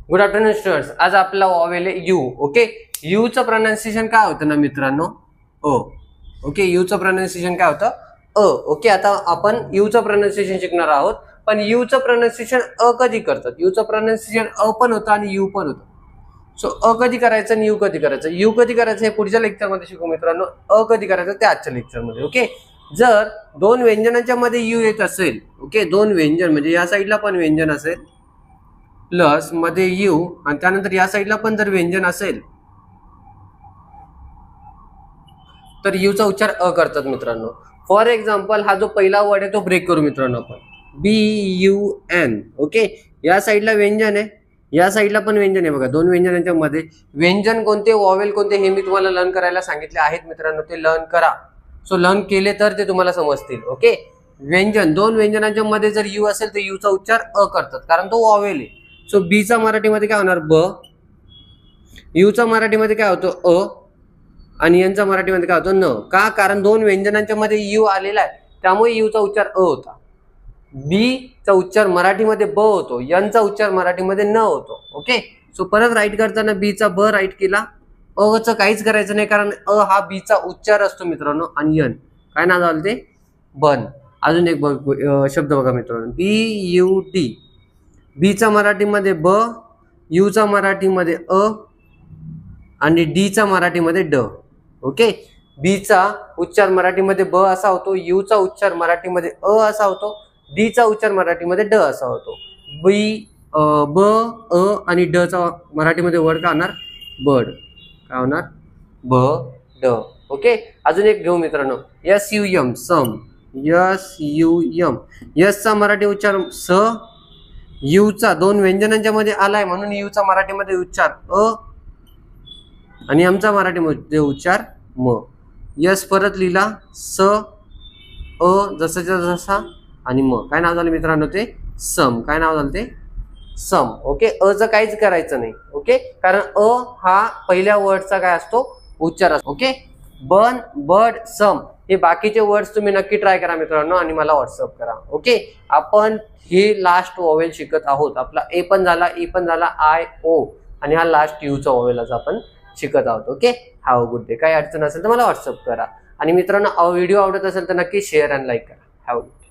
Good afternoon students. आज आपला vowel आहे यू. ओके, यू चं प्रोनाउन्सिएशन काय होतं ना मित्रांनो? अ. ओके, यू चं प्रोनाउन्सिएशन काय होतं? अ. ओके, आता आपण यू चं प्रोनाउन्सिएशन शिकणार आहोत. पण यू चं प्रोनाउन्सिएशन अ कधी करतात? यू चं प्रोनाउन्सिएशन अ पण होतं आणि यू पण होतं. सो अ कधी करायचं आणि यू कधी करायचं? यू कधी करायचं हे पुढच्या लेक्चरमध्ये शिकू मित्रांनो. अ कधी करायचं ते आजच्या लेक्चरमध्ये. ओके, जर दोन व्यंजनांच्या मध्ये यू येत असेल, ओके, दोन व्यंजन म्हणजे या साईडला पण व्यंजन असेल प्लस मध्ये यू आणि त्यानंतर या साईडला पण जर व्यंजन असेल तर यू चा उच्चार अ करतात मित्रांनो. फॉर एक्झाम्पल हा जो पहिला वर्ड आहे तो ब्रेक करू मित्रांनो आपण. BUN. ओके, या साईडला व्यंजन आहे, या साईडला पण व्यंजन आहे. बघा, दोन व्यंजनांच्या मध्ये व्यंजन कोणते, वॉवेल कोणते हे मी तुम्हाला लर्न करायला सांगितले आहेत मित्रांनो. ते लर्न करा. सो लर्न केले तर ते तुम्हाला समजतील. ओके, व्यंजन, दोन व्यंजनांच्या मध्ये जर यू असेल तर यू चा उच्चार अ करतात कारण तो वॉवेल आहे. सो बी चा मराठीमध्ये काय होणार? ब. यू चा मराठीमध्ये काय होतो? अ. आणि यांचा मराठीमध्ये काय होतं? न. का? कारण दोन व्यंजनांच्या मध्ये यू आलेला आहे त्यामुळे यू चा उच्चार अ होता. बी चा उच्चार मराठीमध्ये ब होतो, यांचा उच्चार मराठीमध्ये न होतो. ओके, सो परत राईट करताना बी चा ब राईट केला, अ चं काहीच करायचं नाही कारण अ हा बी चा उच्चार असतो मित्रांनो. आणि यन काय नाव झालं ते? बन. अजून एक शब्द बघा मित्रांनो, BUD. बी चा मराठीमध्ये ब, यू चा मराठीमध्ये अ आणि डी चा मराठीमध्ये ड. ओके, बी चा उच्चार मराठीमध्ये ब असा होतो, यू चा उच्चार मराठीमध्ये अ असा होतो, डी चा उच्चार मराठीमध्ये ड असा होतो. ब, अ आणि ड चा मराठीमध्ये वर्ड काय होणार? बड. काय होणार? ब, ड. ओके, अजून एक घेऊ मित्रांनो, SUM. सम. SUM. यस चा मराठी उच्चार स, यू चा दोन व्यंजनांच्या मध्ये आलाय म्हणून यू चा मराठीमध्ये उच्चार अ आणि आमचा मराठीमध्ये उच्चार म. यस परत लिहिला, स, अ जसाच्या जसा आणि म. काय नाव झालं मित्रांनो? ते सम. काय नाव झालं ते? सम. ओके, अ चं काहीच करायचं नाही. ओके, कारण अ हा पहिल्या वर्डचा काय असतो? उच्चार असतो. ओके, बन, बड, सम हे बाकीचे वर्ड्स तुम्ही नक्की ट्राय करा मित्रांनो आणि मला व्हॉट्सअप करा. ओके, आपण हे लास्ट वॉवेल शिकत आहोत. आपला ए पण झाला, ई पण झाला, आय, ओ आणि हा लास्ट यू चा वॉवेल आज आपण शिकत आहोत. Okay, have a good day. काही अडचण असेल तर मला व्हॉट्सअप करा आणि मित्रांनो व्हिडिओ आवडत असेल तर नक्की शेअर आणि लाईक करा. Have a good day.